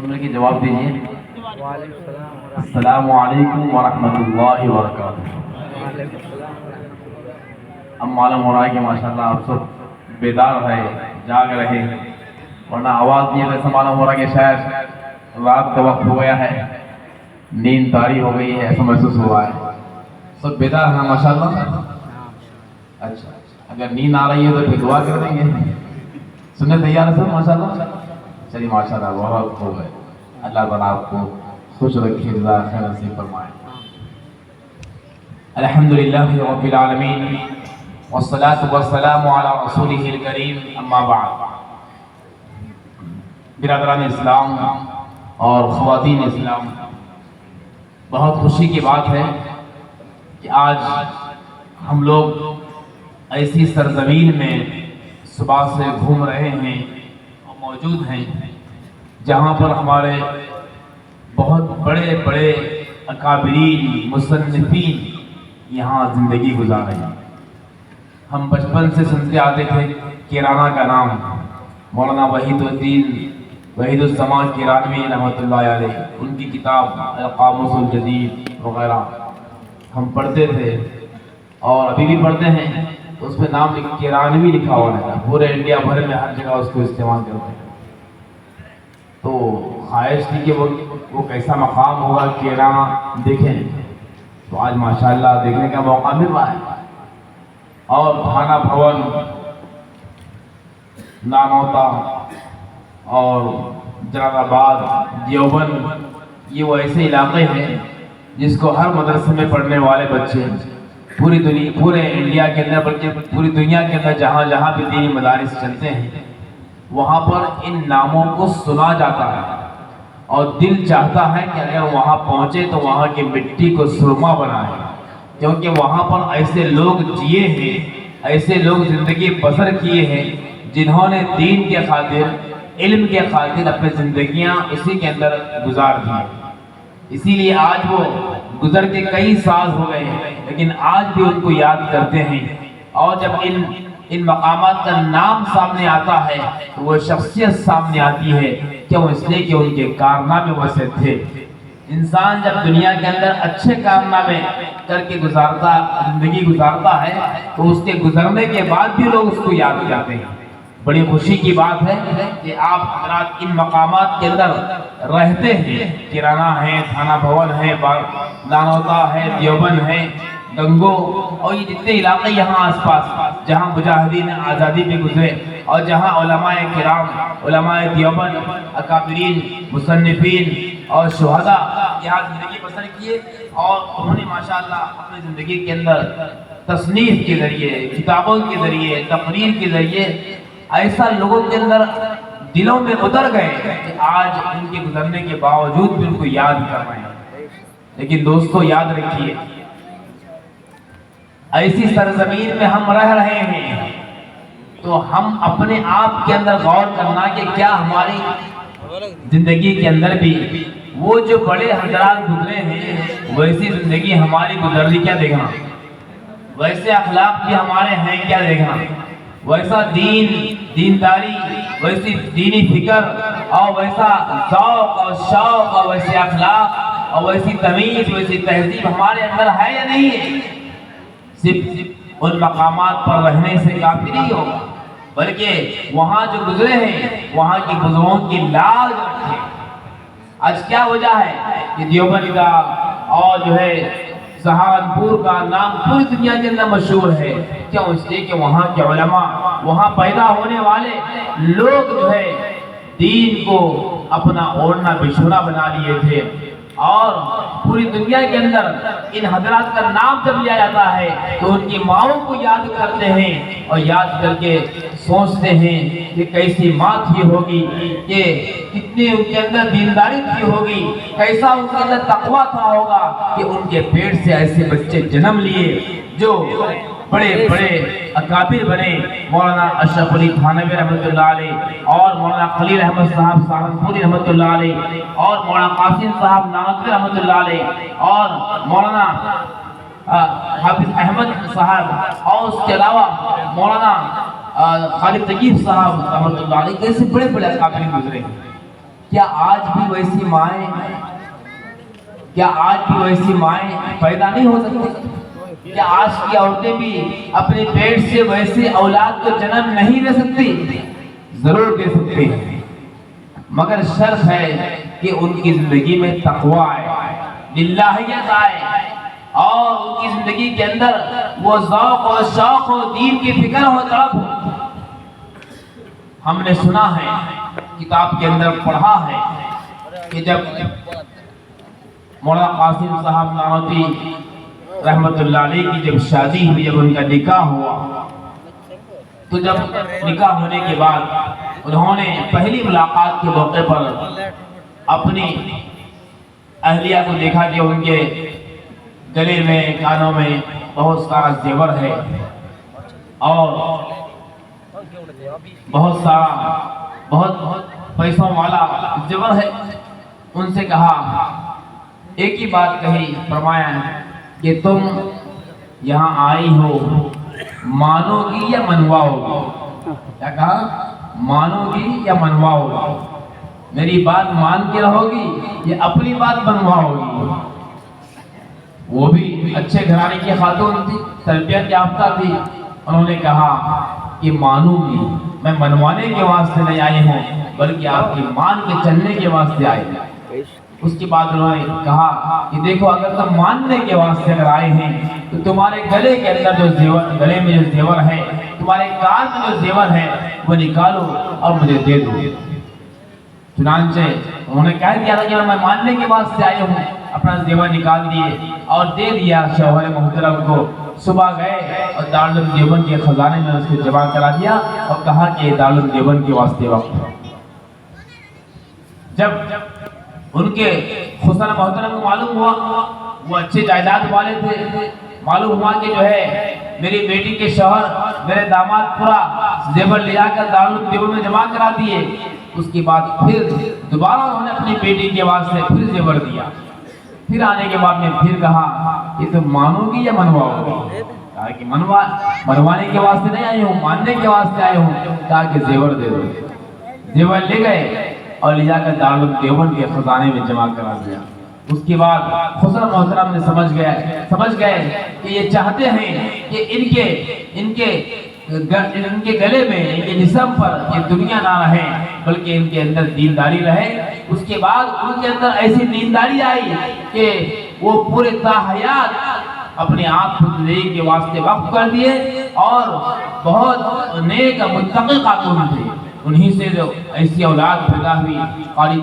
مل کے جواب دیجیے. السلام علیکم ورحمۃ اللہ وبرکاتہ. اب معلوم ہو رہا ہے کہ ماشاءاللہ آپ سب بیدار رہے, جاگ رہے, ورنہ آواز نہیں ایسا معلوم ہو رہا کہ شاید رات کا وقت ہو گیا ہے, نیند طاری ہو گئی ہے, ایسا محسوس ہو رہا ہے. سب بیدار ہیں ماشاءاللہ. اچھا, اگر نیند آ رہی ہے تو پھر دعا کر دیں گے. سننے تیار ہے سب ماشاءاللہ. چلیے ماشاءاللہ, بہت خوب ہے. اللہ تعالیٰ آپ کو خوش رکھے, رضا خیر نصیب فرمائے. الحمدللہ رب العالمین والصلاة والسلام علی رسولہ الکریم, اما بعد. برادران اسلام اور خواتین اسلام, بہت خوشی کی بات ہے کہ آج ہم لوگ ایسی سرزمین میں صبح سے گھوم رہے ہیں اور موجود ہیں جہاں پر ہمارے بہت بڑے بڑے اکابرین مصنفین یہاں زندگی گزارے ہیں. ہم بچپن سے سنتے آتے تھے کیرانہ کا نام, مولانا وحید الزمان کیرانوی رحمۃ اللہ علیہ, ان کی کتاب القاموس الجدید وغیرہ ہم پڑھتے تھے اور ابھی بھی پڑھتے ہیں. تو اس پہ نام کیرانوی لکھا ہوا ہے, پورے انڈیا بھر میں ہر جگہ اس کو استعمال کرتے ہیں. تو خواہش تھی کہ وہ کیسا مقام ہوگا کیرانہ دیکھیں. تو آج ماشاءاللہ دیکھنے کا موقع مل رہا ہے. اور تھانہ بھون, نانوتا اور جلال آباد, دیوبند, یہ وہ ایسے علاقے ہیں جس کو ہر مدرسے میں پڑھنے والے بچے پورے انڈیا کے اندر بلکہ پوری دنیا کے اندر جہاں جہاں بھی دینی مدارس چلتے ہیں وہاں پر ان ناموں کو سنا جاتا ہے. اور دل چاہتا ہے کہ اگر وہاں پہنچے تو وہاں کی مٹی کو سرما بنائے, کیونکہ وہاں پر ایسے لوگ جیے ہیں, ایسے لوگ زندگی بسر کیے ہیں جنہوں نے دین کے خاطر, علم کے خاطر اپنی زندگیاں اسی کے اندر گزار دی. اسی لیے آج وہ گزر کے کئی سال ہو گئے ہیں لیکن آج بھی ان کو یاد کرتے ہیں. اور جب ان مقامات کا نام سامنے آتا ہے تو وہ شخصیت سامنے آتی ہے. کیوں؟ اس لیے کہ ان کے کارنامے ویسے تھے. انسان جب دنیا کے اندر اچھے کارنامے کر کے زندگی گزارتا ہے تو اس کے گزرنے کے بعد بھی لوگ اس کو یاد کرتے ہیں. بڑی خوشی کی بات ہے کہ آپ حضرات ان مقامات کے اندر رہتے ہیں. کیرانہ ہے, تھانہ بھون ہے, نانوتا ہے, دیوبند ہے, گنگو, اور یہ جتنے علاقے یہاں آس پاس جہاں مجاہدین آزادی پہ گزرے اور جہاں علماء کرام, علماء دیوبند, اکابرین, مصنفین اور شہداء یہاں زندگی بسر کیے. اور انہوں نے ماشاءاللہ اپنی زندگی کے اندر تصنیف کے ذریعے, کتابوں کے ذریعے, تقریر کے ذریعے ایسا لوگوں کے اندر دلوں میں اتر گئے کہ آج ان کے گزرنے کے باوجود بھی ان کو یاد کر رہے ہیں. لیکن دوستو یاد رکھیے, ایسی سرزمین میں ہم رہ رہے ہیں تو ہم اپنے آپ کے اندر غور کرنا کہ کیا ہماری زندگی کے اندر بھی وہ جو بڑے حضرات گزرے ہیں ویسی زندگی ہماری گزر لی کیا دیکھنا, ویسے اخلاق بھی ہمارے ہیں کیا دیکھنا, ویسا دینداری, ویسی دینی فکر اور ویسا ذوق اور شوق اور ویسے اخلاق اور ویسی تمیز, ویسی تہذیب ہمارے اندر ہے یا نہیں ہے. صرف ان مقامات پر رہنے سے کافی نہیں ہوگا بلکہ وہاں جو گزرے ہیں وہاں کے بزرگوں کی لاج رکھیں. آج کیا وجہ ہے کہ دیوبند کا اور جو ہے سہارنپور کا نام پوری دنیا کے اندر مشہور ہے. کیوں؟ اس لیے کہ وہاں کے علماء, وہاں پیدا ہونے والے لوگ جو ہے دین کو اپنا اوڑھنا بچھونا بنا لیے تھے. اور پوری دنیا کے اندر ان حضرات کا نام جب لیا جاتا ہے تو ان کی ماؤں کو یاد کرتے ہیں اور یاد کر کے سوچتے ہیں کہ کیسی ماں تھی ہوگی, کہ کتنی ان کے اندر دینداری تھی ہوگی, کیسا ان کے اندر تقویٰ تھا ہوگا کہ ان کے پیٹ سے ایسے بچے جنم لیے جو بڑے بڑے اکابر بنے. مولانا اشرف علی تھانوی رحمۃ اللہ علیہ, اور مولانا خلیل احمد صاحب سہارنپوری رحمۃ اللہ علیہ, اور مولانا قاسم صاحب نانوتوی رحمۃ اللہ علیہ, اور مولانا حافظ احمد صاحب, اور اس کے علاوہ مولانا خالد طیب صاحب رحمۃ اللہ علیہ. کیسے بڑے بڑے اکابر گزرے. کیا آج بھی ویسی مائیں پیدا نہیں ہو سکتی؟ کیا آج کی عورتیں بھی اپنے پیٹ سے ویسے اولاد کو جنم نہیں دے سکتی؟ ضرور دے سکتی ہیں، مگر شرط ہے کہ ان کی زندگی میں تقوی آئے، للہیت آئے، اور ان کی زندگی کے اندر وہ ذوق و شوق ہو، دین کی فکر ہو، طلب ہو۔ ہم نے سنا ہے، کتاب کے اندر پڑھا ہے کہ جب مولانا قاسم صاحب نانوتوی رحمت اللہ علیہ کی جب شادی ہوئی، جب ان کا نکاح ہوا، تو جب نکاح ہونے کے بعد انہوں نے پہلی ملاقات کے موقع پر اپنی اہلیہ کو دیکھا کہ ان کے گلے میں، کانوں میں بہت سارا زیور ہے اور بہت پیسوں والا زیور ہے۔ ان سے کہا، ایک ہی بات کہی، فرمایا کہ تم یہاں آئی ہو مانو گی یا منواؤ گی؟ کیا کہا؟ مانو گی یا منواؤ گی؟ میری بات مان کے رہو گی یا اپنی بات منواؤ گی؟ وہ بھی اچھے گھرانے کی خاتون تھی، تربیت یافتہ تھی۔ انہوں نے کہا کہ مانوں گی، میں منوانے کے واسطے نہیں آئی ہوں بلکہ آپ کی مان کے چلنے کے واسطے آئی ہوں۔ اس کے بعد انہوں نے کہا کہ دیکھو، اگر تم ماننے کے واسطے اگر آئے ہیں تو تمہارے گلے کے اندر جو زیور، گلے میں جو زیور ہے، تمہارے کان میں جو زیور ہے، وہ نکالو اور مجھے دے دو۔ چنانچہ انہوں نے کہہ دیا تھا کہ میں ماننے کے واسطے آئے ہوں، اپنا زیور نکال دیے اور دے دیا شوہر محترم کو۔ صبح گئے اور دارالعلوم دیوبند کے خزانے میں اس کو جمع کرا دیا اور کہا کہ دارالعلوم دیوبند کے واسطے وقت ہے۔ جب ان کے خزانہ محترم کو معلوم ہوا، وہ اچھے جائیداد والے تھے، معلوم ہوا کہ جو ہے میری بیٹی کے شوہر، میرے داماد پورا زیور لے جا کر دارالعلوم دیوبند میں جمع کرا دیے۔ اس کے بعد پھر دوبارہ انہوں نے اپنی بیٹی کے واسطے پھر زیور دیا۔ پھر آنے کے بعد میں پھر کہا کہ تم مانو گی یا منواؤ گی؟ کہا کہ منوانے کے واسطے نہیں آئی ہوں، ماننے کے واسطے آئے ہوں۔ کہا کہ زیور دے دو۔ زیور لے گئے اور لے جا کر دارالعلوم دیوبند کے خزانے میں جمع کرا دیا۔ اس کے بعد خسرو محترم نے سمجھ گئے کہ یہ چاہتے ہیں کہ ان کے گلے میں، ان کے جسم پر یہ دنیا نہ رہے بلکہ ان کے اندر دینداری رہے۔ اس کے بعد ان کے اندر ایسی دینداری آئی کہ وہ پورے تاحیات اپنے آپ کو زندگی کے واسطے وقف کر دیے اور بہت نیک متقی خاتون تھے۔ انہی سے جو ایسی اولاد پیدا ہوئی، قاری